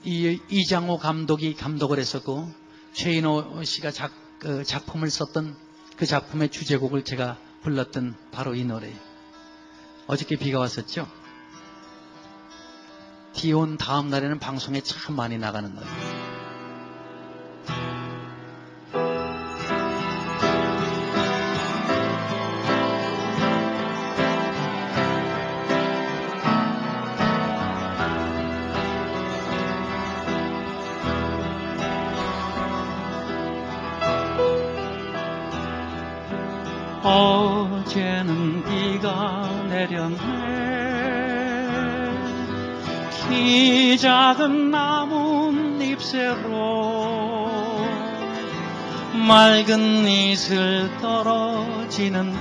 이장호 감독이 감독을 했었고 최인호 씨가 작품을 썼던 그 작품의 주제곡을 제가 불렀던 바로 이 노래. 어저께 비가 왔었죠? 비 온 다음 날에는 방송에 참 많이 나가는 노래. 어제는 비가 내렸네. 키 작은 나뭇잎새로 맑은 이슬 떨어지는데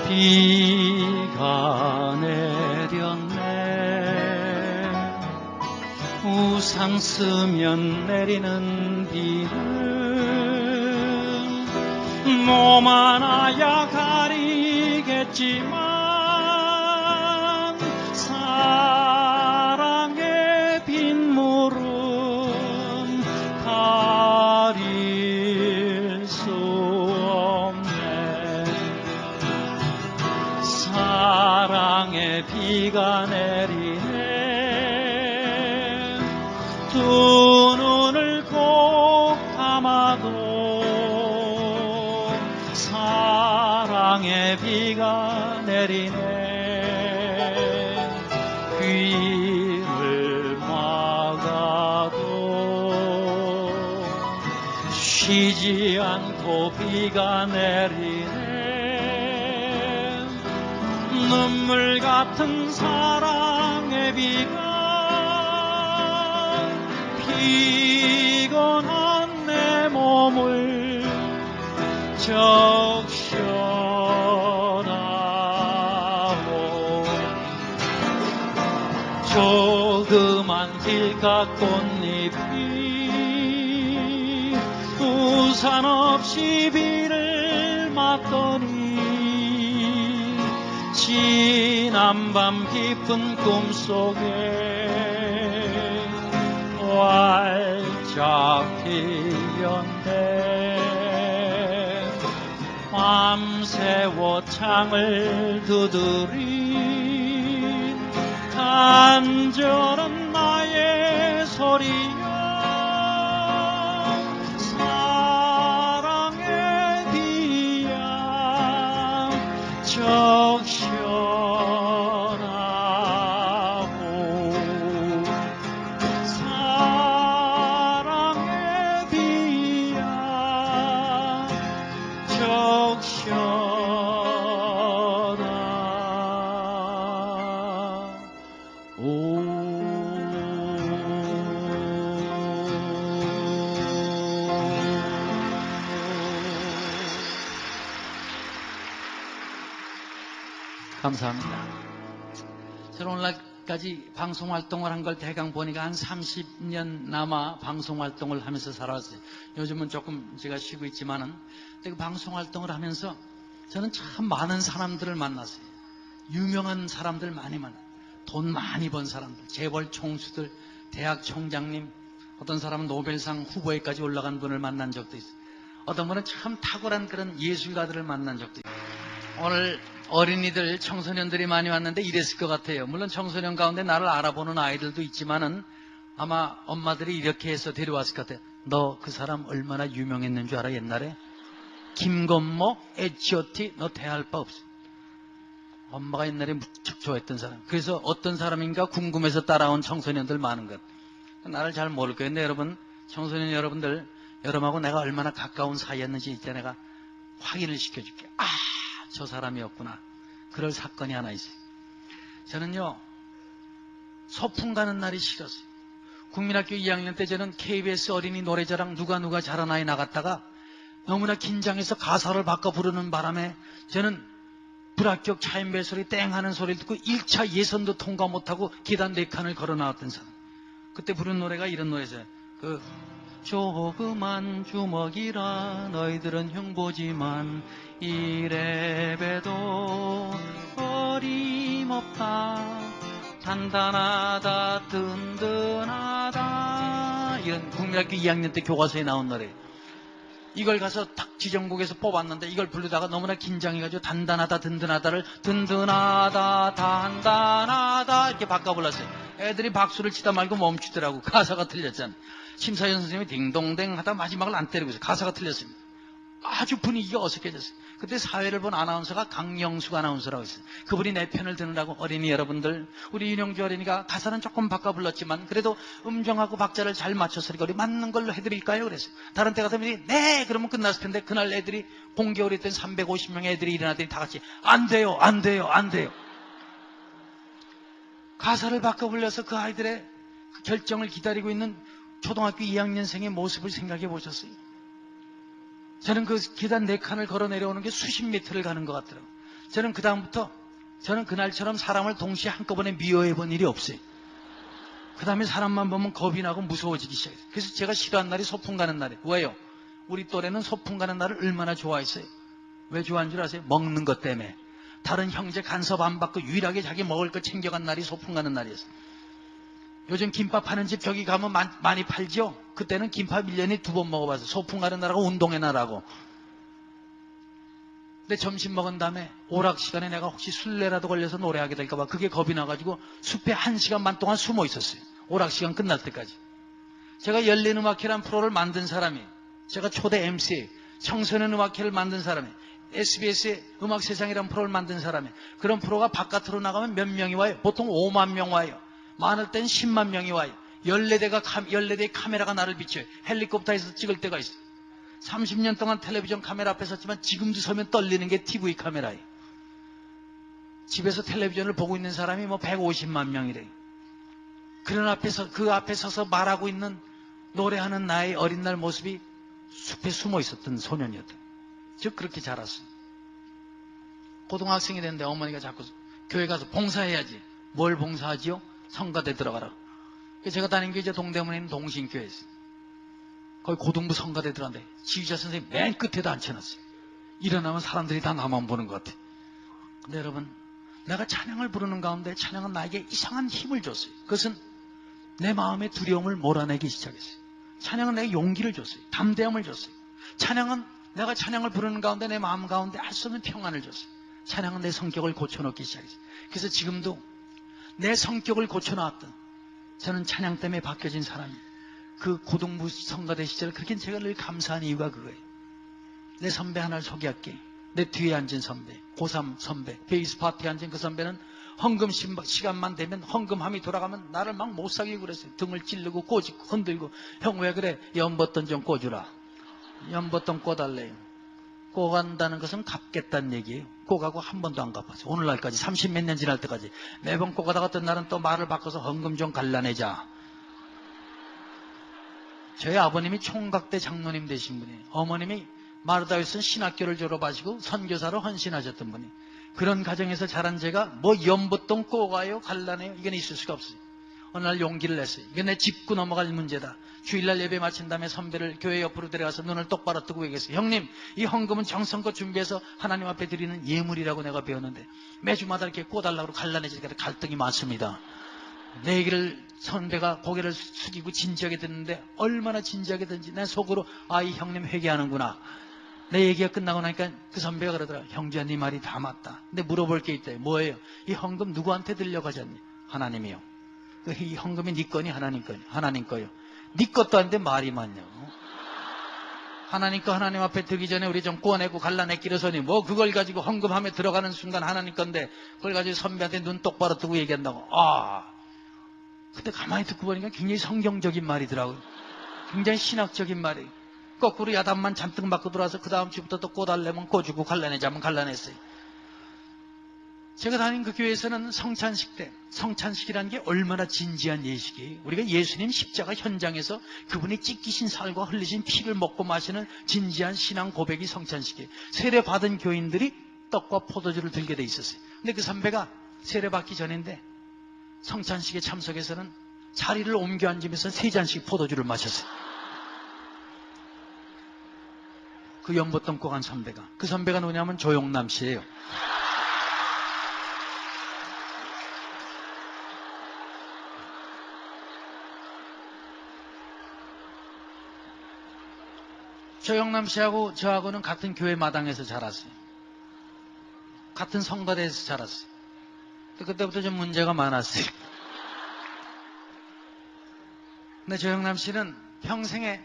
비가 내렸네. 우산 쓰면 내리는 비는 몸 하나야 가리겠지만 사랑의 빗물은 가릴 수 없네. 사랑의 비가 내리네. 두 눈을 꼭 감아도 사랑의 비가 내리네. 귀를 막아도 쉬지 않고 비가 내리네. 눈물 같은 사랑의 비가 피곤한 내 몸을 적셔나오. 조그만 길가 꽃잎이 우산 없이 비를 맞더니 지난밤 깊은 꿈속에 활짝 피었네. 밤새워 창을 두드린 간절한 나의 소리여. 사랑의 비야 적셔나오. 사랑의 비야 적셔나오. 감사합니다. 저는 오늘날까지 방송활동을 한 걸 대강 보니까 한 30년 남아 방송활동을 하면서 살아왔어요. 요즘은 조금 제가 쉬고 있지만은 그 방송활동을 하면서 저는 참 많은 사람들을 만났어요. 유명한 사람들 많이 만났어요. 돈 많이 번 사람들, 재벌 총수들, 대학 총장님, 어떤 사람은 노벨상 후보에까지 올라간 분을 만난 적도 있어요. 어떤 분은 참 탁월한 그런 예술가들을 만난 적도 있어요. 오늘 어린이들, 청소년들이 많이 왔는데 이랬을 것 같아요. 물론 청소년 가운데 나를 알아보는 아이들도 있지만은 아마 엄마들이 이렇게 해서 데려왔을 것 같아요. 너 그 사람 얼마나 유명했는 줄 알아? 옛날에 김건모, H.O.T. 너 대할 바 없어. 엄마가 옛날에 무척 좋아했던 사람. 그래서 어떤 사람인가 궁금해서 따라온 청소년들 많은 것. 나를 잘 모를 거예요. 근데 여러분, 청소년 여러분들, 여러분하고 내가 얼마나 가까운 사이였는지 이제 내가 확인을 시켜줄게요. 아, 저 사람이었구나. 그럴 사건이 하나 있어요. 저는요, 소풍 가는 날이 싫었어요. 국민학교 2학년 때 저는 KBS 어린이 노래자랑 누가 잘하나에 나갔다가 너무나 긴장해서 가사를 바꿔 부르는 바람에 저는 불합격 차인벨 소리 땡 하는 소리를 듣고 1차 예선도 통과 못하고 계단 4칸을 걸어 나왔던 사람. 그때 부른 노래가 이런 노래죠. 조그만 주먹이라 너희들은 흉보지만 이래봬도 어림없다. 단단하다 든든하다 이런 국민학교 2학년 때 교과서에 나온 노래. 이걸 가서 딱 지정곡에서 뽑았는데 이걸 부르다가 너무나 긴장해가지고 단단하다 든든하다를 든든하다 단단하다 이렇게 바꿔 불렀어요. 애들이 박수를 치다 말고 멈추더라고. 가사가 틀렸잖아. 심사위원 선생님이 딩동댕 하다 마지막을 안 때리고 있어요. 가사가 틀렸습니다. 아주 분위기가 어색해졌어요. 그때 사회를 본 아나운서가 강영숙 아나운서라고 있어요. 그분이 내 편을 드느라고 어린이 여러분들, 우리 윤영주 어린이가 가사는 조금 바꿔 불렀지만 그래도 음정하고 박자를 잘 맞춰서 우리 맞는 걸로 해드릴까요? 그랬어요. 다른 때 같으면 네 그러면 끝났을 텐데 그날 애들이 공개월이 된 350명의 애들이 일어나더니 다 같이 안 돼요 안 돼요 안 돼요. 가사를 바꿔 불려서 그 아이들의 그 결정을 기다리고 있는 초등학교 2학년생의 모습을 생각해 보셨어요? 저는 그 계단 4칸을 걸어 내려오는 게 수십 미터를 가는 것 같더라고요. 저는 그 다음부터 저는 그날처럼 사람을 동시에 한꺼번에 미워해 본 일이 없어요. 그 다음에 사람만 보면 겁이 나고 무서워지기 시작했어요. 그래서 제가 싫어하는 날이 소풍 가는 날이에요. 왜요? 우리 또래는 소풍 가는 날을 얼마나 좋아했어요? 왜 좋아하는 줄 아세요? 먹는 것 때문에. 다른 형제 간섭 안 받고 유일하게 자기 먹을 거 챙겨간 날이 소풍 가는 날이었어요. 요즘 김밥 파는 집 저기 가면 많이 팔죠? 그때는 김밥 1년에 2번 먹어봤어요. 소풍 가는 날하고 운동의 날하고. 근데 점심 먹은 다음에 오락 시간에 내가 혹시 술래라도 걸려서 노래하게 될까봐 그게 겁이 나가지고 숲에 1시간 반 동안 숨어 있었어요. 오락 시간 끝날 때까지. 제가 열린 음악회란 프로를 만든 사람이, 제가 초대 MC, 청소년 음악회를 만든 사람이, SBS의 음악세상이라는 프로를 만든 사람이, 그런 프로가 바깥으로 나가면 몇 명이 와요? 보통 5만 명 와요. 많을 땐 10만 명이 와요. 14대의 카메라가 나를 비춰요. 헬리콥터에서 찍을 때가 있어요. 30년 동안 텔레비전 카메라 앞에 섰지만 지금도 서면 떨리는 게 TV 카메라예요. 집에서 텔레비전을 보고 있는 사람이 뭐 150만 명이래요. 그 앞에 서서 말하고 있는, 노래하는 나의 어린 날 모습이 숲에 숨어 있었던 소년이었다. 즉 그렇게 자랐어요. 고등학생이 됐는데 어머니가 자꾸 교회 가서 봉사해야지. 뭘 봉사하지요? 성가대 들어가라. 제가 다닌 게 이제 동대문에 있는 동신교회였어요. 거기 고등부 성가대 들어갔는데 지휘자 선생님 맨 끝에다 앉혀놨어요. 일어나면 사람들이 다 나만 보는 것 같아. 근데 여러분, 내가 찬양을 부르는 가운데 찬양은 나에게 이상한 힘을 줬어요. 그것은 내 마음의 두려움을 몰아내기 시작했어요. 찬양은 내게 용기를 줬어요. 담대함을 줬어요. 찬양은 내가 찬양을 부르는 가운데 내 마음 가운데 할 수 없는 평안을 줬어요. 찬양은 내 성격을 고쳐놓기 시작했어요. 그래서 지금도 내 성격을 고쳐놨던, 저는 찬양 때문에 바뀌어진 사람이에요. 그 고등부 성가대 시절 그렇게 제가 늘 감사한 이유가 그거예요. 내 선배 하나를 소개할게. 내 뒤에 앉은 선배, 고3 선배, 베이스 파티에 앉은 그 선배는 헌금 시간만 되면, 헌금함이 돌아가면 나를 막 못 사귀고 그랬어요. 등을 찌르고 꼬집고 흔들고, 형 왜 그래? 연버ton 좀 꽂주라. 연버ton 꽂달래요. 꼬간다는 것은 갚겠다는 얘기예요. 꼬가고 한 번도 안 갚았어요. 오늘날까지 30몇 년 지날 때까지 매번 꼬가다가 어떤 날은 또 말을 바꿔서 헌금 좀 갈라내자. 저희 아버님이 총각대 장로님 되신 분이에요. 어머님이 마르다유슨 신학교를 졸업하시고 선교사로 헌신하셨던 분이. 그런 가정에서 자란 제가 뭐 연보통 꼬가요 갈라내요 이건 있을 수가 없어요. 어느 날 용기를 냈어요. 이건 내 짚고 넘어갈 문제다. 주일날 예배 마친 다음에 선배를 교회 옆으로 데려가서 눈을 똑바로 뜨고 얘기했어요. 형님, 이 헌금은 정성껏 준비해서 하나님 앞에 드리는 예물이라고 내가 배웠는데 매주마다 이렇게 꿔달라고 갈라내지니까 갈등이 많습니다. 내 얘기를 선배가 고개를 숙이고 진지하게 듣는데 얼마나 진지하게 듣는지 내 속으로 이 형님 회개하는구나. 내 얘기가 끝나고 나니까 그 선배가 그러더라. 형제야 네 말이 다 맞다. 근데 물어볼 게 있다. 뭐예요? 이 헌금 누구한테 들려가졌니? 하나님이요. 이 헌금이 네 거니 하나님 거니? 하나님 거요. 네 것도 아닌데 말이 많냐고. 하나님 거 하나님 앞에 들기 전에 우리 좀 꺼내고 갈라내기로 서니 뭐 그걸 가지고 헌금함에 들어가는 순간 하나님 건데 그걸 가지고 선배한테 눈 똑바로 뜨고 얘기한다고. 근데 가만히 듣고 보니까 굉장히 성경적인 말이더라고요. 굉장히 신학적인 말이에요. 거꾸로 야단만 잔뜩 맞고 들어와서 그 다음 주부터 또 꽂달래면 꽂주고 갈라내자면 갈라냈어요. 제가 다닌 그 교회에서는 성찬식 때, 성찬식이라는 게 얼마나 진지한 예식이에요. 우리가 예수님 십자가 현장에서 그분이 찢기신 살과 흘리신 피를 먹고 마시는 진지한 신앙 고백이 성찬식이에요. 세례 받은 교인들이 떡과 포도주를 들게 돼 있었어요. 근데 그 선배가 세례 받기 전인데 성찬식에 참석해서는 자리를 옮겨 앉으면서 3잔씩 포도주를 마셨어요. 그 연보통 꼬간 선배가. 그 선배가 누구냐면 조용남 씨예요. 조영남 씨하고 저하고는 같은 교회 마당에서 자랐어요. 같은 성가대에서 자랐어요. 그때부터 좀 문제가 많았어요. 근데 조영남 씨는 평생에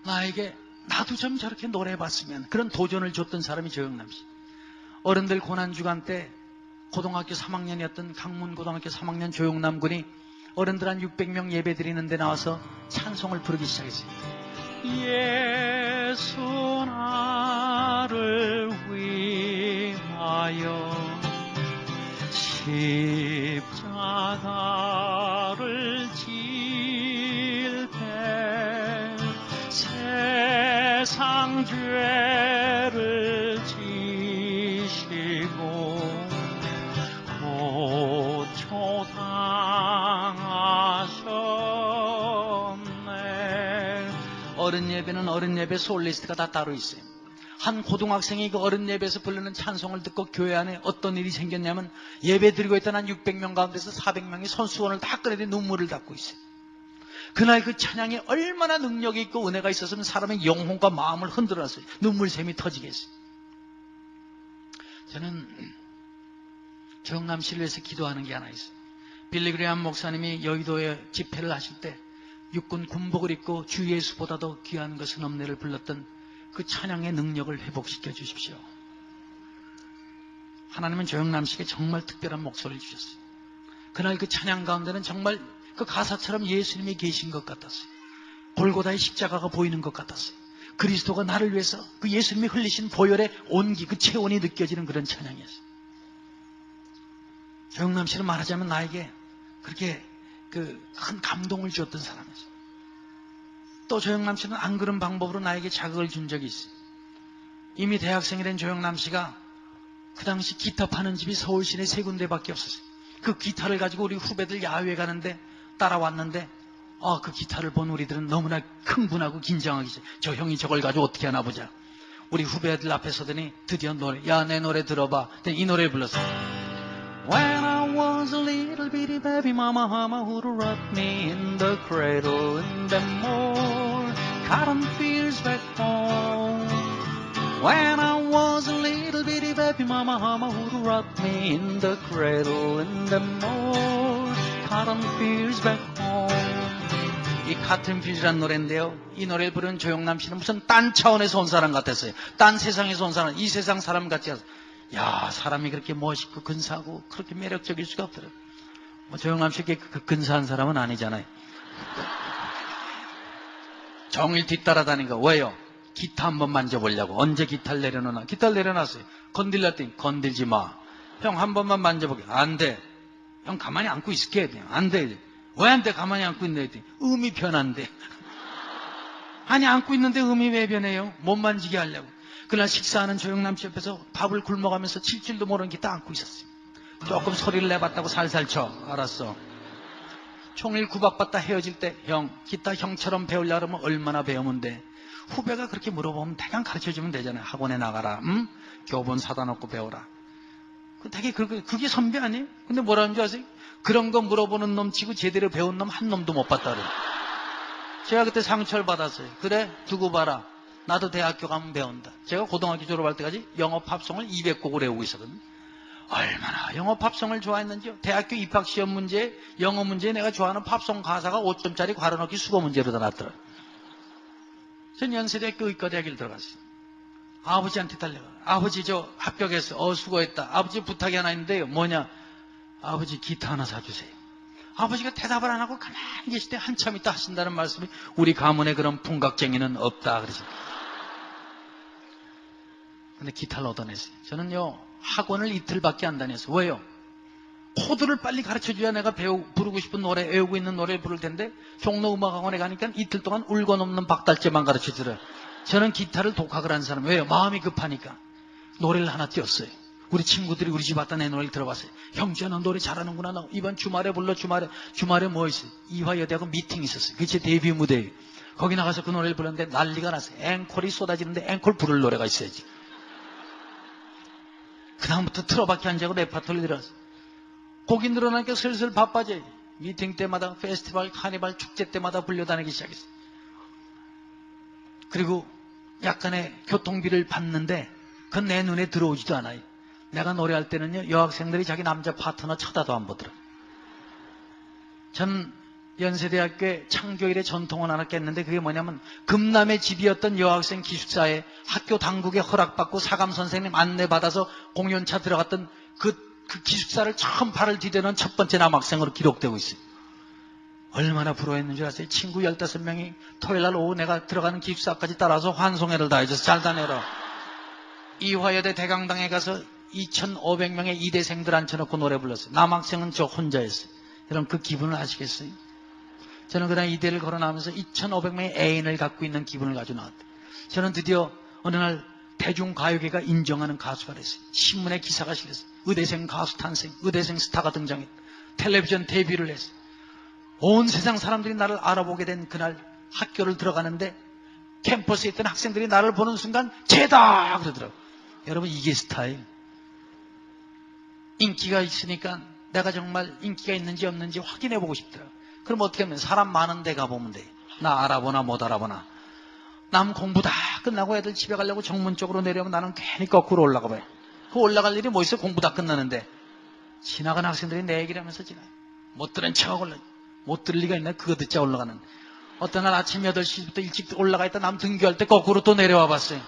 나에게 나도 좀 저렇게 노래해봤으면 그런 도전을 줬던 사람이 조영남 씨. 어른들 고난주간 때 고등학교 3학년이었던 강문고등학교 3학년 조영남 군이 어른들 한 600명 예배 드리는 데 나와서 찬송을 부르기 시작했어요. 예수 나를 위하여 십자가를 질 때 세상 죄를 지시고 고초당하셨네. 어른 예배는 어른 예배 솔리스트가 다 따로 있어요. 한 고등학생이 그 어른 예배에서 부르는 찬송을 듣고 교회 안에 어떤 일이 생겼냐면 예배 드리고 있던 한 600명 가운데서 400명이 손수건을 다 꺼내대 눈물을 닦고 있어요. 그날 그 찬양이 얼마나 능력이 있고 은혜가 있었으면 사람의 영혼과 마음을 흔들었어요. 눈물샘이 터지게 했어요. 저는 조영남 씨를 위해서 기도하는 게 하나 있어요. 빌리 그레이엄 목사님이 여의도에 집회를 하실 때 육군 군복을 입고 주 예수보다도 귀한 것은 없네를 불렀던 그 찬양의 능력을 회복시켜 주십시오. 하나님은 조영남 씨에게 정말 특별한 목소리를 주셨어요. 그날 그 찬양 가운데는 정말 그 가사처럼 예수님이 계신 것 같았어요. 골고다의 십자가가 보이는 것 같았어요. 그리스도가 나를 위해서 그 예수님이 흘리신 보혈의 온기, 그 체온이 느껴지는 그런 찬양이었어요. 조영남 씨는 말하자면 나에게 그렇게 그 큰 감동을 주었던 사람이었어요. 또 조영남 씨는 안 그런 방법으로 나에게 자극을 준 적이 있어요. 이미 대학생이 된 조영남 씨가 그 당시 기타 파는 집이 서울 시내 3군데밖에 없었어요. 그 기타를 가지고 우리 후배들 야외에 가는데 따라왔는데 그 기타를 본 우리들은 너무나 흥분하고 긴장하기 시작해요. 저 형이 저걸 가지고 어떻게 하나 보자. 우리 후배들 앞에 서더니 드디어 노래, 야 내 노래 들어봐. 이 노래를 불렀어요. When I was a little bitty baby mama who'd rock me in the cradle and then more cotton fields back home. When I was a little bitty baby mama who'd rock me in the cradle and then more cotton fields back home. 이 카튼 필즈라는 노래인데요. 이 노래를 부른 조영남 씨는 무슨 딴 차원에서 온 사람 같았어요. 딴 세상에서 온 사람, 이 세상 사람 같지 않아요. 야, 사람이 그렇게 멋있고 근사하고 그렇게 매력적일 수가 없더라고요. 조영남 씨께 그 근사한 사람은 아니잖아요. 종일 뒤따라다니까. 왜요? 기타 한번 만져보려고. 언제 기타를 내려놓나. 기타를 내려놨어요. 건들렸더니 건들지 마. 형 한 번만 만져보게. 안 돼. 형 가만히 안고 있을게. 안 돼. 왜 안 돼? 가만히 안고 있네. 음이 변한대. 아니 안고 있는데 음이 왜 변해요? 못 만지게 하려고. 그날 식사하는 조영남 씨 옆에서 밥을 굶어가면서 칠 줄도 모르는 기타 안고 있었어요. 조금 소리를 내봤다고 살살 쳐. 알았어. 총일 구박받다 헤어질 때 형, 기타 형처럼 배우려고 하면 얼마나 배우면 돼? 후배가 그렇게 물어보면 대강 가르쳐주면 되잖아요. 학원에 나가라. 응? 교본 사다 놓고 배워라. 되게 그게 선배 아니에요? 근데 뭐라는 줄 아세요? 그런 거 물어보는 놈 치고 제대로 배운 놈 한 놈도 못 봤다 그래요. 제가 그때 상처를 받았어요. 그래? 두고 봐라. 나도 대학교 가면 배운다. 제가 고등학교 졸업할 때까지 영어 팝송을 200곡을 외우고 있었거든요. 얼마나 영어 팝송을 좋아했는지요. 대학교 입학시험 문제, 영어 문제에 내가 좋아하는 팝송 가사가 5점짜리 괄호넣기 수거 문제로 다 났더라고요. 전 연세대학교 의과대학을 들어갔어요. 아버지한테 달려가. 아버지 저 합격했어. 수고했다. 아버지 부탁이 하나 있는데요. 뭐냐? 아버지 기타 하나 사주세요. 아버지가 대답을 안 하고 가만히 계실 때 한참 있다 하신다는 말씀이 우리 가문에 그런 풍각쟁이는 없다 그러죠. 근데 기타를 얻어냈어요. 저는요 학원을 이틀밖에 안 다녔어요. 왜요? 코드를 빨리 가르쳐줘야 내가 부르고 싶은 노래, 외우고 있는 노래를 부를 텐데 종로음악학원에 가니까 이틀 동안 울고 넘는 박달재만 가르쳐주더래요. 저는 기타를 독학을 한 사람. 왜요? 마음이 급하니까. 노래를 하나 띄웠어요. 우리 친구들이 우리 집 왔다 내 노래를 들어봤어요. 형제야 너 노래 잘하는구나. 너 이번 주말에 불러. 주말에 뭐 있어요? 이화여대하고 미팅 있었어요. 그게 제 데뷔 무대예요. 거기 나가서 그 노래를 불렀는데 난리가 났어요. 앵콜이 쏟아지는데 앵콜 부를 노래가 있어야지. 그 다음부터 틀어박히 안 자고 레파토리 들어왔어요. 곡이 늘어나니까 슬슬 바빠져요. 미팅 때마다 페스티벌, 카니발, 축제 때마다 불려다니기 시작했어요. 그리고 약간의 교통비를 받는데 그건 내 눈에 들어오지도 않아요. 내가 노래할 때는요, 여학생들이 자기 남자 파트너 쳐다도 안 보더라. 전 연세대학교에 창교일에 전통을 하나 깼는데 그게 뭐냐면 금남의 집이었던 여학생 기숙사에 학교 당국에 허락받고 사감 선생님 안내받아서 공연차 들어갔던 그 기숙사를 처음 발을 디뎌놓은 첫 번째 남학생으로 기록되고 있어요. 얼마나 부러워했는 줄 아세요? 친구 15명이 토요일날 오후 내가 들어가는 기숙사까지 따라서 환송회를 다 해줘서 잘 다녀라. 이화여대 대강당에 가서 2,500명의 이대생들 앉혀놓고 노래 불렀어요. 남학생은 저 혼자였어요. 여러분 그 기분을 아시겠어요? 저는 그다음 이대를 걸어 나오면서 2,500명의 애인을 갖고 있는 기분을 가지고 나왔대요. 저는 드디어 어느 날 대중가요계가 인정하는 가수가 됐어요. 신문에 기사가 실렸어요. 의대생 가수 탄생, 의대생 스타가 등장했다. 텔레비전 데뷔를 했어요. 온 세상 사람들이 나를 알아보게 된 그날 학교를 들어가는데 캠퍼스에 있던 학생들이 나를 보는 순간 쟤다! 그러더라고요. 여러분 이게 스타일. 인기가 있으니까 내가 정말 인기가 있는지 없는지 확인해보고 싶더라고요. 그럼 어떻게 하면 사람 많은 데 가보면 돼. 나 알아보나 못 알아보나. 남 공부 다 끝나고 애들 집에 가려고 정문 쪽으로 내려오면 나는 괜히 거꾸로 올라가 봐요. 그 올라갈 일이 뭐 있어? 공부 다 끝나는데. 지나간 학생들이 내 얘기를 하면서 지나요. 못 들은 척 올라. 못 들을 리가 있나? 그거 듣자 올라가는. 어떤 날 아침 8시부터 일찍 올라가 있다 남 등교할 때 거꾸로 또 내려와 봤어요.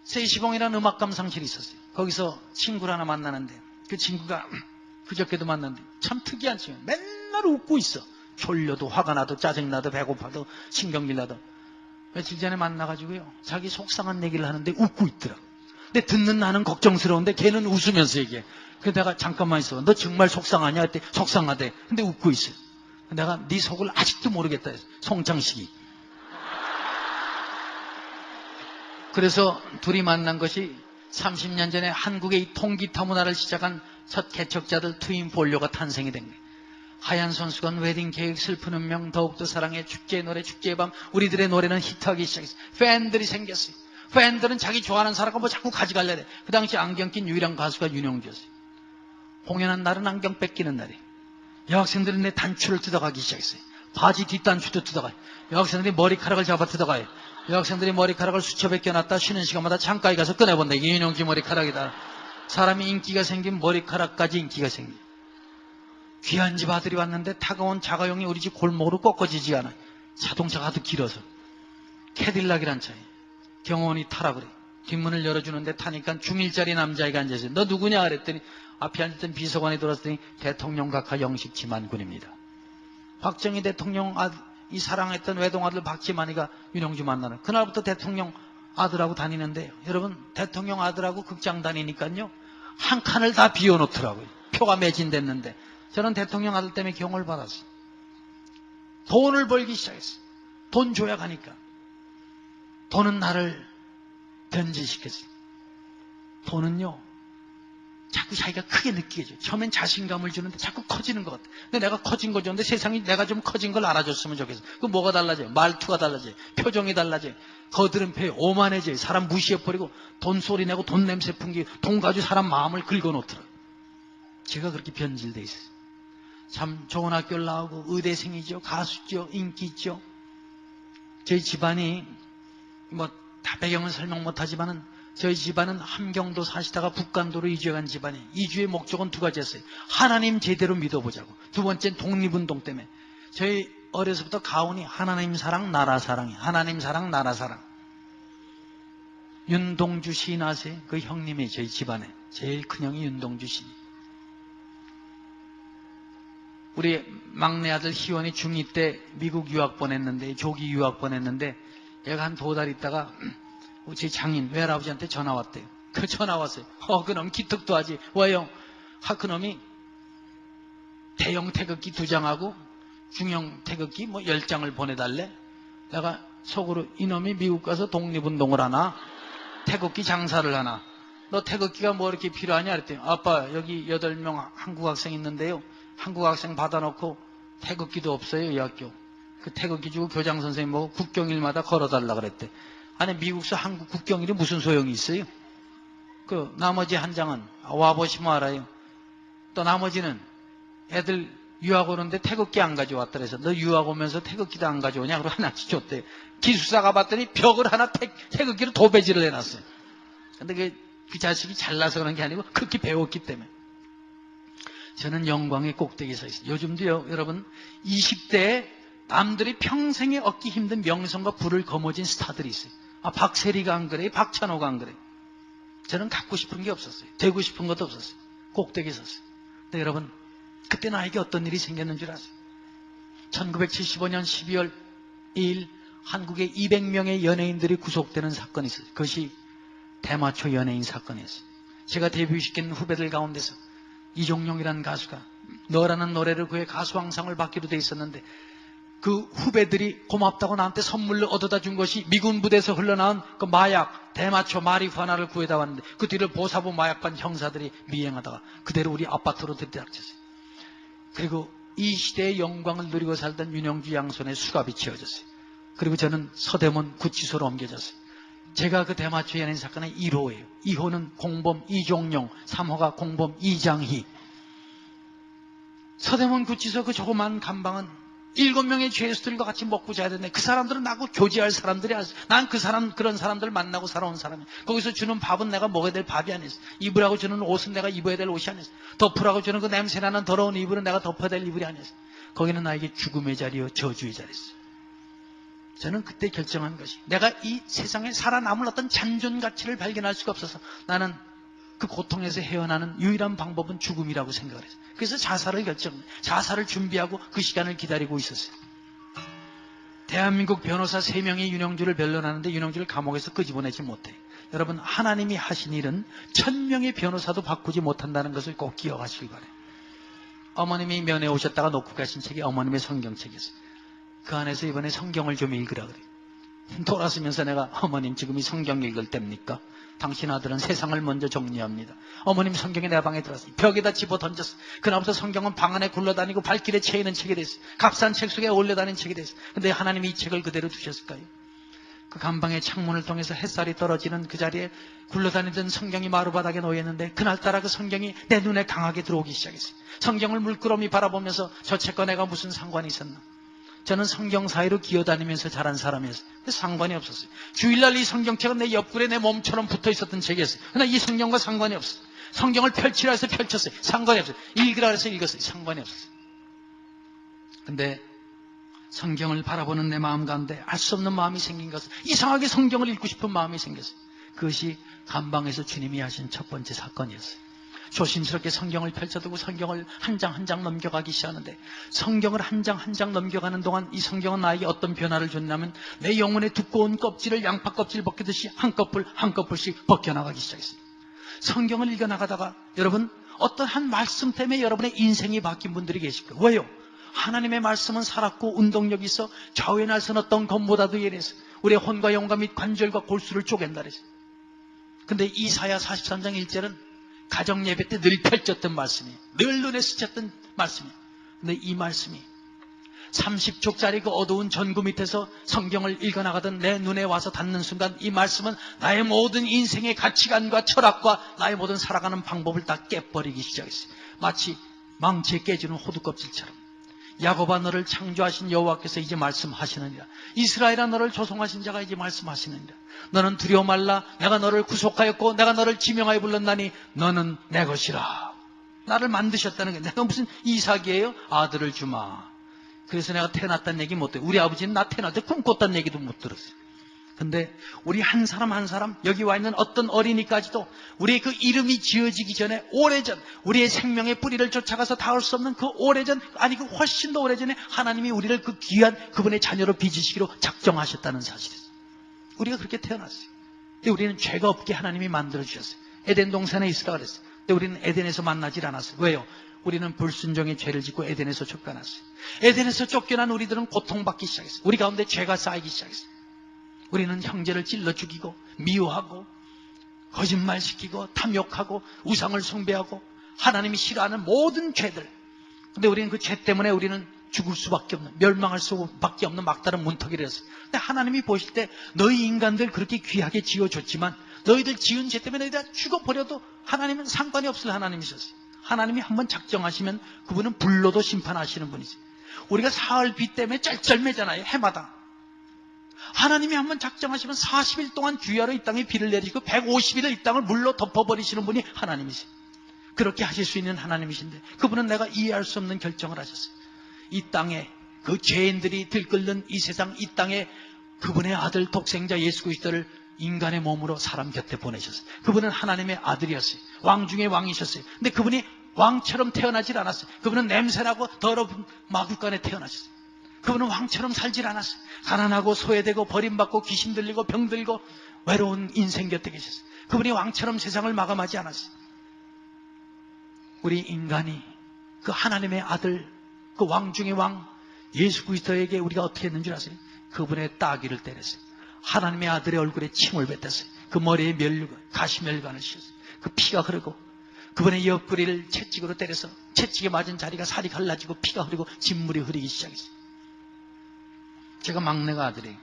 세시봉이라는 음악 감상실이 있었어요. 거기서 친구를 하나 만나는데 그 친구가 그저께도 만났는데 참 특이한 친구. 맨날 웃고 있어. 졸려도 화가 나도 짜증나도 배고파도 신경질 나도. 며칠 전에 만나가지고요. 자기 속상한 얘기를 하는데 웃고 있더라. 근데 듣는 나는 걱정스러운데 걔는 웃으면서 얘기해. 그래서 내가 잠깐만 있어. 너 정말 속상하냐? 했더니 속상하대. 근데 웃고 있어요. 내가 네 속을 아직도 모르겠다 했어. 송창식이. 그래서 둘이 만난 것이 30년 전에 한국의 이 통기타 문화를 시작한 첫 개척자들 트윈 폴리오가 탄생이 된 거예요. 하얀 손수건, 웨딩 케이크, 슬픈 운명, 더욱더 사랑해, 축제의 노래, 축제의 밤. 우리들의 노래는 히트하기 시작했어요. 팬들이 생겼어요. 팬들은 자기 좋아하는 사람과 뭐 자꾸 가져가려야 돼. 그 당시 안경 낀 유일한 가수가 윤영주였어요. 공연한 날은 안경 뺏기는 날이에요. 여학생들은 내 단추를 뜯어가기 시작했어요. 바지 뒷단추도 뜯어가요. 여학생들이 머리카락을 잡아 뜯어가요. 여학생들이 머리카락을 수첩 벗겨놨다 쉬는 시간마다 창가에 가서 꺼내본다. 이게 윤영주 머리카락이다. 사람이 인기가 생긴 머리카락까지 인기가 생겨. 귀한 집 아들이 왔는데 타가온 자가용이 우리 집 골목으로 꺾어지지 않아요. 자동차가 아주 길어서. 캐딜락이란 차에 경호원이 타라 그래. 뒷문을 열어주는데 타니까 중1짜리 남자애가 앉아있어요. 너 누구냐 그랬더니 앞에 앉았던 비서관이 돌아왔더니 대통령 각하 영식 지만군입니다. 박정희 대통령 이 사랑했던 외동아들 박지만이가 윤영주 만나는. 그날부터 대통령 아들하고 다니는데 여러분 대통령 아들하고 극장 다니니까요. 한 칸을 다 비워놓더라고요. 표가 매진됐는데. 저는 대통령 아들 때문에 경호를 받았어요. 돈을 벌기 시작했어요. 돈 줘야 가니까. 돈은 나를 변질시켰어요. 돈은요. 자꾸 자기가 크게 느끼죠. 처음엔 자신감을 주는데 자꾸 커지는 것 같아. 근데 내가 커진 거죠. 근데 세상이 내가 좀 커진 걸 알아줬으면 좋겠어. 그 뭐가 달라져요? 말투가 달라져요. 표정이 달라져요. 거드름펴요. 오만해져요. 사람 무시해버리고 돈 소리 내고 돈 냄새 풍기고 돈 가지고 사람 마음을 긁어놓더라고요. 제가 그렇게 변질돼 있어요. 참 좋은 학교를 나오고 의대생이죠. 가수죠. 인기 있죠. 저희 집안이 뭐 다 배경은 설명 못하지만은 저희 집안은 함경도 사시다가 북간도로 이주해간 집안이에요. 이주의 목적은 두 가지였어요. 하나님 제대로 믿어보자고. 두 번째는 독립운동 때문에. 저희 어려서부터 가훈이 하나님 사랑 나라 사랑이에요. 하나님 사랑 나라 사랑. 윤동주 시인 아세요? 그 형님이 저희 집안에 제일 큰형이 윤동주 시인. 우리 막내 아들 희원이 중2 때 미국 유학 보냈는데 조기 유학 보냈는데 얘가 한 2달 있다가 제 장인 외할아버지한테 전화 왔대요. 그 전화 왔어요. 그놈 기특도 하지. 왜요? 그놈이 대형 태극기 2장하고 중형 태극기 뭐 10장을 보내달래. 내가 속으로 이놈이 미국 가서 독립운동을 하나? 태극기 장사를 하나? 너 태극기가 뭐 이렇게 필요하냐? 그랬더니 아빠 여기 8명 한국 학생 있는데요. 한국 학생 받아놓고 태극기도 없어요. 이 학교. 그 태극기 주고 교장 선생님 보고 국경일마다 걸어달라 그랬대. 아니 미국서 한국 국경일이 무슨 소용이 있어요? 그 나머지 한 장은 와보시면 알아요. 또 나머지는 애들 유학 오는데 태극기 안 가져왔다 그래서 너 유학 오면서 태극기도 안 가져오냐? 그러고 하나씩 줬대. 기숙사가 봤더니 벽을 하나 태극기로 도배지를 해놨어요. 근데 그 자식이 잘나서 그런 게 아니고 그렇게 배웠기 때문에. 저는 영광의 꼭대기에 서 있어요. 요즘도요, 여러분 20대에 남들이 평생에 얻기 힘든 명성과 부를 거머쥔 스타들이 있어요. 박세리가 안 그래, 박찬호가 안 그래. 저는 갖고 싶은 게 없었어요. 되고 싶은 것도 없었어요. 꼭대기에 섰어요. 근데 여러분, 그때 나에게 어떤 일이 생겼는 줄 아세요? 1975년 12월 2일 한국에 200명의 연예인들이 구속되는 사건이 있어요. 그것이 대마초 연예인 사건이었어요. 제가 데뷔시킨 후배들 가운데서 이종용이라는 가수가 너라는 노래를 그의 가수왕상을 받기로 돼 있었는데 그 후배들이 고맙다고 나한테 선물로 얻어다 준 것이 미군 부대에서 흘러나온 그 마약, 대마초, 마리후아나를 구해다 왔는데 그 뒤를 보사부 마약반 형사들이 미행하다가 그대로 우리 아파트로 들이닥쳤어요. 그리고 이 시대의 영광을 누리고 살던 윤영주 양손에 수갑이 채워졌어요. 그리고 저는 서대문 구치소로 옮겨졌어요. 제가 그 대마초 연예인 사건의 1호예요. 2호는 공범 이종용, 3호가 공범 이장희. 서대문 구치소 그 조그만 감방은 7명의 죄수들과 같이 먹고 자야 되는데 그 사람들은 나하고 교제할 사람들이 아니었어요. 난 그런 사람들 만나고 살아온 사람이에요. 거기서 주는 밥은 내가 먹어야 될 밥이 아니었어요. 입으라고 주는 옷은 내가 입어야 될 옷이 아니었어요. 덮으라고 주는 그 냄새나는 더러운 이불은 내가 덮어야 될 이불이 아니었어요. 거기는 나에게 죽음의 자리요 저주의 자리였어요. 저는 그때 결정한 것이 내가 이 세상에 살아남을 어떤 잔존 가치를 발견할 수가 없어서 나는 그 고통에서 헤어나는 유일한 방법은 죽음이라고 생각을 했어요. 그래서 자살을 자살을 준비하고 그 시간을 기다리고 있었어요. 대한민국 변호사 3명이 윤영주를 변론하는데 윤영주를 감옥에서 끄집어내지 못해요. 여러분, 하나님이 하신 일은 1000명의 변호사도 바꾸지 못한다는 것을 꼭 기억하시기 바라요. 어머님이 면회 오셨다가 놓고 가신 책이 어머님의 성경책이었어요. 그 안에서 이번에 성경을 좀 읽으라 그래요. 돌아서면서 내가 어머님 지금 이 성경 읽을 때입니까? 당신 아들은 세상을 먼저 정리합니다. 어머님 성경이 내 방에 들어왔어요. 벽에다 집어 던졌어요. 그날부터 성경은 방 안에 굴러다니고 발길에 채이는 책이 됐어요. 값싼 책 속에 올려다니는 책이 됐어요. 근데 하나님이 이 책을 그대로 두셨을까요? 그 감방의 창문을 통해서 햇살이 떨어지는 그 자리에 굴러다니던 성경이 마루바닥에 놓여있는데 그날따라 그 성경이 내 눈에 강하게 들어오기 시작했어요. 성경을 물끄러미 바라보면서 저 책과 내가 무슨 상관이 있었나? 저는 성경 사이로 기어다니면서 자란 사람이었어요. 상관이 없었어요. 주일날 이 성경책은 내 옆구리에 내 몸처럼 붙어 있었던 책이었어요. 그러나 이 성경과 상관이 없어요. 성경을 펼치라 해서 펼쳤어요. 상관이 없어요. 읽으라 해서 읽었어요. 상관이 없었어요. 근데 성경을 바라보는 내 마음 가운데 알 수 없는 마음이 생긴 것은 이상하게 성경을 읽고 싶은 마음이 생겼어요. 그것이 감방에서 주님이 하신 첫 번째 사건이었어요. 조심스럽게 성경을 펼쳐두고 성경을 한 장 한 장 넘겨가기 시작하는데 성경을 한 장 한 장 넘겨가는 동안 이 성경은 나에게 어떤 변화를 줬냐면 내 영혼의 두꺼운 껍질을 양파 껍질 벗기듯이 한 꺼풀 한 꺼풀씩 벗겨나가기 시작했어요. 성경을 읽어나가다가 여러분 어떤 한 말씀 때문에 여러분의 인생이 바뀐 분들이 계실 거예요. 왜요? 하나님의 말씀은 살았고 운동력이 있어 좌우의 날선 어떤 검보다도 예리해서 우리의 혼과 영과 및 관절과 골수를 쪼갠다 그랬어요. 근데 이사야 43장 1절은 가정 예배 때 늘 펼쳤던 말씀이에요. 늘 눈에 스쳤던 말씀이에요. 근데 이 말씀이 30족짜리 그 어두운 전구 밑에서 성경을 읽어나가던 내 눈에 와서 닿는 순간 이 말씀은 나의 모든 인생의 가치관과 철학과 나의 모든 살아가는 방법을 다 깨버리기 시작했어요. 마치 망치에 깨지는 호두껍질처럼. 야곱아 너를 창조하신 여호와께서 이제 말씀하시느니라. 이스라엘아 너를 조성하신 자가 이제 말씀하시느니라. 너는 두려워 말라. 내가 너를 구속하였고 내가 너를 지명하여 불렀나니 너는 내 것이라. 나를 만드셨다는 게 내가 무슨 이삭이에요? 아들을 주마. 그래서 내가 태어났다는 얘기 못 들어요. 우리 아버지는 나 태어날 때 꿈꿨다는 얘기도 못 들었어요. 근데 우리 한 사람 한 사람 여기 와 있는 어떤 어린이까지도 우리의 그 이름이 지어지기 전에 오래전 우리의 생명의 뿌리를 쫓아가서 닿을 수 없는 그 오래전 아니 그 훨씬 더 오래전에 하나님이 우리를 그 귀한 그분의 자녀로 빚으시기로 작정하셨다는 사실이었어요. 우리가 그렇게 태어났어요. 근데 우리는 죄가 없게 하나님이 만들어주셨어요. 에덴 동산에 있으라 그랬어요. 근데 우리는 에덴에서 만나질 않았어요. 왜요? 우리는 불순종의 죄를 짓고 에덴에서 쫓겨났어요. 에덴에서 쫓겨난 우리들은 고통받기 시작했어요. 우리 가운데 죄가 쌓이기 시작했어요. 우리는 형제를 찔러 죽이고 미워하고 거짓말시키고 탐욕하고 우상을 숭배하고 하나님이 싫어하는 모든 죄들. 근데 우리는 그 죄 때문에 우리는 죽을 수밖에 없는 멸망할 수밖에 없는 막다른 문턱이라 했어요. 근데 하나님이 보실 때 너희 인간들 그렇게 귀하게 지어줬지만 너희들 지은 죄 때문에 너희들 죽어버려도 하나님은 상관이 없을 하나님이셨어요. 하나님이 한번 작정하시면 그분은 불로도 심판하시는 분이지. 우리가 사흘 비 때문에 쩔쩔매잖아요, 해마다. 하나님이 한번 작정하시면 40일 동안 주야로 이 땅에 비를 내리시고 150일을 이 땅을 물로 덮어버리시는 분이 하나님이세요. 그렇게 하실 수 있는 하나님이신데 그분은 내가 이해할 수 없는 결정을 하셨어요. 이 땅에 그 죄인들이 들끓는 이 세상, 이 땅에 그분의 아들 독생자 예수 그리스도를 인간의 몸으로 사람 곁에 보내셨어요. 그분은 하나님의 아들이었어요. 왕 중에 왕이셨어요. 근데 그분이 왕처럼 태어나질 않았어요. 그분은 냄새나고 더러운 마구간에 태어나셨어요. 그분은 왕처럼 살질 않았어요. 가난하고 소외되고 버림받고 귀신 들리고 병 들고 외로운 인생 곁에 계셨어요. 그분이 왕처럼 세상을 마감하지 않았어요. 우리 인간이 그 하나님의 아들, 그 왕 중의 왕 예수 그리스도에게 우리가 어떻게 했는 줄 아세요? 그분의 따귀를 때렸어요. 하나님의 아들의 얼굴에 침을 뱉었어요. 그 머리에 가시멸관을 씌웠어요. 그 피가 흐르고 그분의 옆구리를 채찍으로 때려서 채찍에 맞은 자리가 살이 갈라지고 피가 흐르고 진물이 흐르기 시작했어요. 제가 막내가 아들이에요.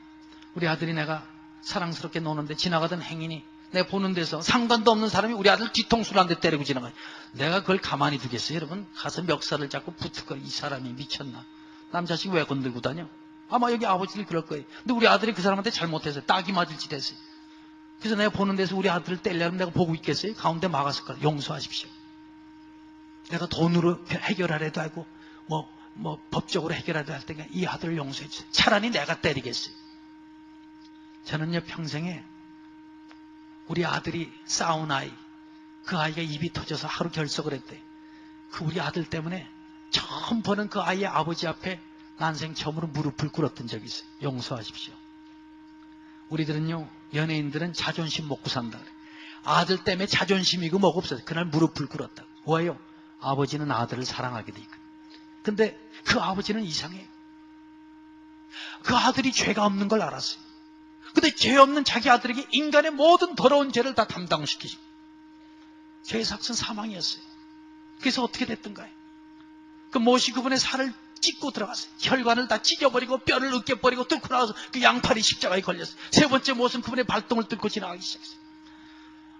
우리 아들이 내가 사랑스럽게 노는데 지나가던 행인이 내가 보는 데서 상관도 없는 사람이 우리 아들 뒤통수를 한 대 때리고 지나가요. 내가 그걸 가만히 두겠어요? 여러분, 가서 멱살을 잡고 붙을거예요. 이 사람이 미쳤나? 남자식 왜 건들고 다녀? 아마 여기 아버지를 그럴 거예요. 근데 우리 아들이 그 사람한테 잘못했어요. 딱이 맞을 짓 했어요. 그래서 내가 보는 데서 우리 아들을 때리려면 내가 보고 있겠어요? 가운데 막았을 거예요. 용서하십시오. 내가 돈으로 해결하려도 하고 법적으로 해결하려도 할 때가 이 아들을 용서해 주세요. 차라리 내가 때리겠어요. 저는요, 평생에 우리 아들이 싸운 아이, 그 아이가 입이 터져서 하루 결석을 했대. 그 우리 아들 때문에 처음 보는 그 아이의 아버지 앞에 난생 처음으로 무릎을 꿇었던 적이 있어요. 용서하십시오. 우리들은요, 연예인들은 자존심 먹고 산다 그래. 아들 때문에 자존심이고 뭐가 없어요. 그날 무릎을 꿇었다. 왜요? 아버지는 아들을 사랑하게 돼 있거든. 근데 그 아버지는 이상해요. 그 아들이 죄가 없는 걸 알았어요. 근데 죄 없는 자기 아들에게 인간의 모든 더러운 죄를 다 담당시키시고 죄의 삭은 사망이었어요. 그래서 어떻게 됐던가요? 그 못이 그분의 살을 찢고 들어갔어요. 혈관을 다 찢어버리고 뼈를 으깨버리고 뚫고 나가서 그 양팔이 십자가에 걸렸어요. 세 번째 못은 그분의 발등을 뚫고 지나가기 시작했어요.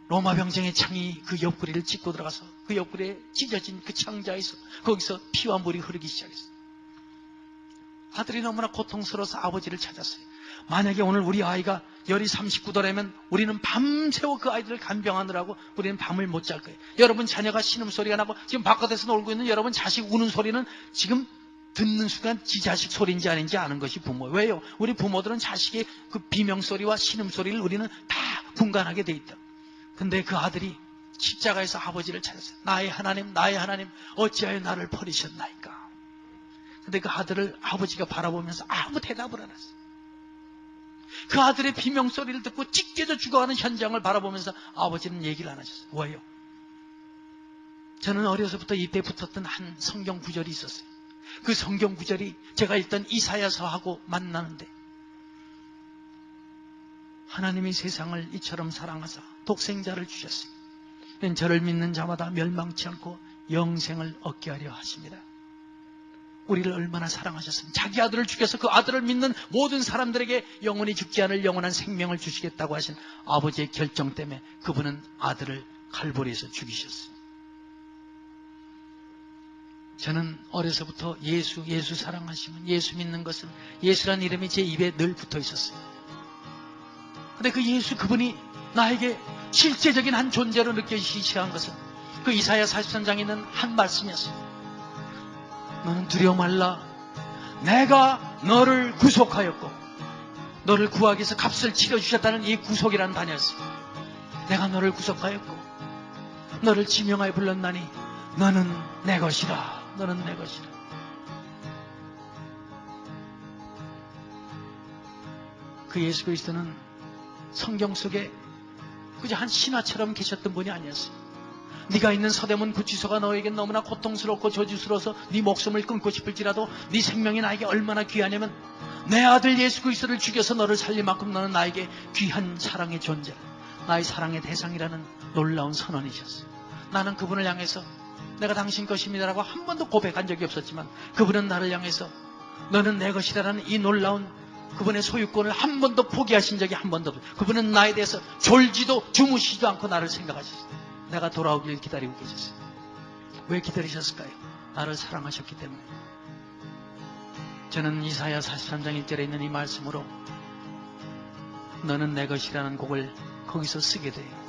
로마 병정의 창이 그 옆구리를 찢고 들어가서 그 옆구리에 찢어진 그 창자에서 거기서 피와 물이 흐르기 시작했어요. 아들이 너무나 고통스러워서 아버지를 찾았어요. 만약에 오늘 우리 아이가 열이 39도라면 우리는 밤새워 그 아이들을 간병하느라고 우리는 밤을 못 잘 거예요. 여러분 자녀가 신음소리가 나고 지금 바깥에서 놀고 있는 여러분 자식 우는 소리는 지금 듣는 순간 지 자식 소리인지 아닌지 아는 것이 부모예요. 왜요? 우리 부모들은 자식의 그 비명소리와 신음소리를 우리는 다 분간하게 돼 있다. 근데 그 아들이 십자가에서 아버지를 찾았어요. 나의 하나님, 나의 하나님, 어찌하여 나를 버리셨나이까. 근데 그 아들을 아버지가 바라보면서 아무 대답을 안 했어요. 그 아들의 비명소리를 듣고 찢겨져 죽어가는 현장을 바라보면서 아버지는 얘기를 안 하셨어요. 왜요? 저는 어려서부터 이때 붙었던 한 성경 구절이 있었어요. 그 성경 구절이 제가 읽던 이사야서하고 만나는데 하나님이 세상을 이처럼 사랑하사 독생자를 주셨어요. 저를 믿는 자마다 멸망치 않고 영생을 얻게 하려 하십니다. 우리를 얼마나 사랑하셨으면 자기 아들을 죽여서 그 아들을 믿는 모든 사람들에게 영원히 죽지 않을 영원한 생명을 주시겠다고 하신 아버지의 결정 때문에 그분은 아들을 갈보리에서 죽이셨어요. 저는 어려서부터 예수 사랑하시면 예수 믿는 것은 예수란 이름이 제 입에 늘 붙어 있었어요. 근데 그 예수 그분이 나에게 실제적인 한 존재로 느껴지기 시작한 것은 그 이사야 43장에 있는 한 말씀이었어요. 너는 두려워 말라. 내가 너를 구속하였고 너를 구하기 위해서 값을 치러주셨다는 이 구속이라는 단어였어요. 내가 너를 구속하였고 너를 지명하여 불렀나니 너는 내 것이라. 너는 내 것이라. 그 예수 그리스도는 성경 속에 그저 한 신하처럼 계셨던 분이 아니었어요. 네가 있는 서대문 구치소가 너에게 너무나 고통스럽고 저주스러워서 네 목숨을 끊고 싶을지라도 네 생명이 나에게 얼마나 귀하냐면 내 아들 예수 그리스도를 죽여서 너를 살릴 만큼 너는 나에게 귀한 사랑의 존재, 나의 사랑의 대상이라는 놀라운 선언이셨어요. 나는 그분을 향해서 내가 당신 것입니다라고 한 번도 고백한 적이 없었지만 그분은 나를 향해서 너는 내 것이라는 이 놀라운 그분의 소유권을 한 번도 포기하신 적이 한 번도 없어요. 그분은 나에 대해서 졸지도 주무시지도 않고 나를 생각하셨어요. 내가 돌아오길 기다리고 계셨어요. 왜 기다리셨을까요? 나를 사랑하셨기 때문에. 저는 이사야 43장 1절에 있는 이 말씀으로 너는 내 것이라는 곡을 거기서 쓰게 돼요.